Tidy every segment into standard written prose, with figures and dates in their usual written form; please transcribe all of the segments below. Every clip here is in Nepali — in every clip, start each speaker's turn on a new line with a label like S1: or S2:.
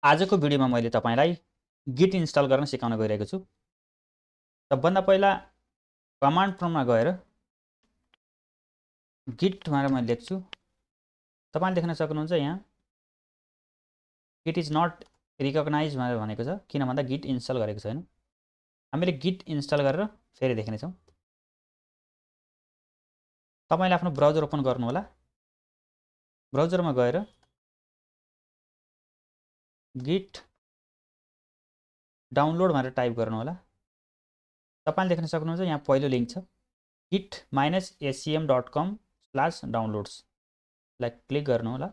S1: आजको भिडियोमा मैले तपाईलाई गिट इन्स्टल गर्न सिकाउन गइरहेको छु। सबभन्दा पहिला कमान्ड प्रम्प्टमा गएर गिट भनेर मैले लेख्छु। तपाईले देख्न सक्नुहुन्छ यहाँ गिट इज नट रिकग्नाइज भनेर भनेको छ, किन भन्दा गिट इन्स्टल गरेको छैन। हामीले गिट इन्स्टल गरेर फेरि देख्नेछौँ। तपाईले आफ्नो ब्राउजर ओपन गर्नु होला। ब्राउजरमा गएर गिट डाउनलोड भनेर टाइप गर्नु होला। तपाईले देख्न सक्नुहुन्छ यहाँ पहिलो लिंक छ git-acm.com/downloads लाई क्लिक गर्नु होला।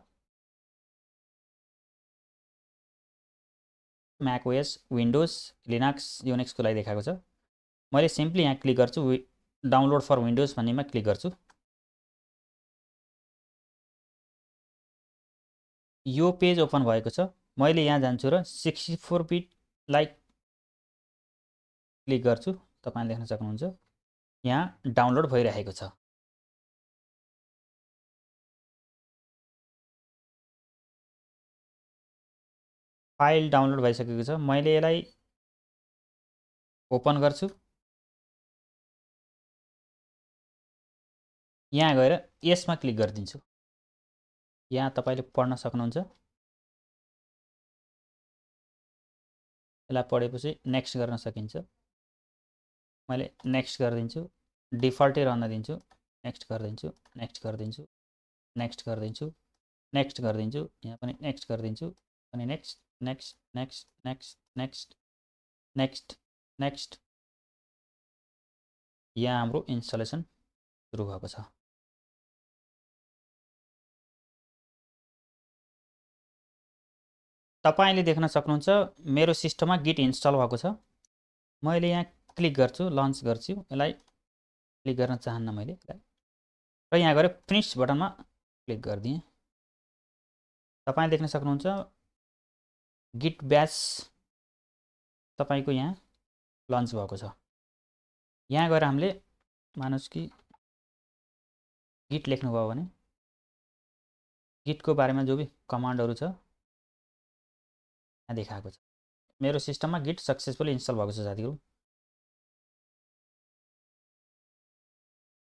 S1: MAC OS, windows, Linux, Unix को लागि देखाएको छ। मैले सिम्पली यहाँ क्लिक गर्छु, डाउनलोड फर विन्डोज भन्नेमा क्लिक गर्छु। यो पेज ओपन भएको छ। मैले यहाँ जान्छु र 64 बिट लाई क्लिक गर्छु। तपाईले देख्न सक्नुहुन्छ यहाँ डाउनलोड भइरहेको छ। फाइल डाउनलोड भइसकेको छ। मैले यसलाई ओपन गर्छु। यहाँ गएर यसमा क्लिक गरिदिन्छु। यहाँ तपाईले पढ्न सक्नुहुन्छ। यसलाई पढेपछि नेक्स्ट गर्न सकिन्छ। मैले नेक्स्ट गरिदिन्छु। डिफल्टै रहन दिन्छु। नेक्स्ट गरिदिन्छु, नेक्स्ट गरिदिन्छु, नेक्स्ट गरिदिन्छु, नेक्स्ट गरिदिन्छु, यहाँ पनि नेक्स्ट गरिदिन्छु, अनि next next next next next next next. यहाँ हाम्रो इन्स्टलेसन सुरु भएको छ। तपाईले देख्न सक्नुहुन्छ मेरो सिस्टममा गिट इन्स्टल भएको छ। मैले यहाँ क्लिक गर्छु, लन्च गर्छु। यसलाई क्लिक गर्न चाहन्न मैले र यहाँ गएर फिनिश बटनमा क्लिक गरिदिएँ। तपाईले देख्न सक्नुहुन्छ गिट ब्याच तपाईको यहाँ लन्च भएको छ। यहाँ गएर हामीले मानुस् कि गिट लेख्नुभयो भने गिटको बारेमा जो भी कमान्डहरु छ यहाँ देखाएको छ। मेरो सिस्टममा गिट सक्सेसफुली इन्स्टल भएको छ साथीहरु।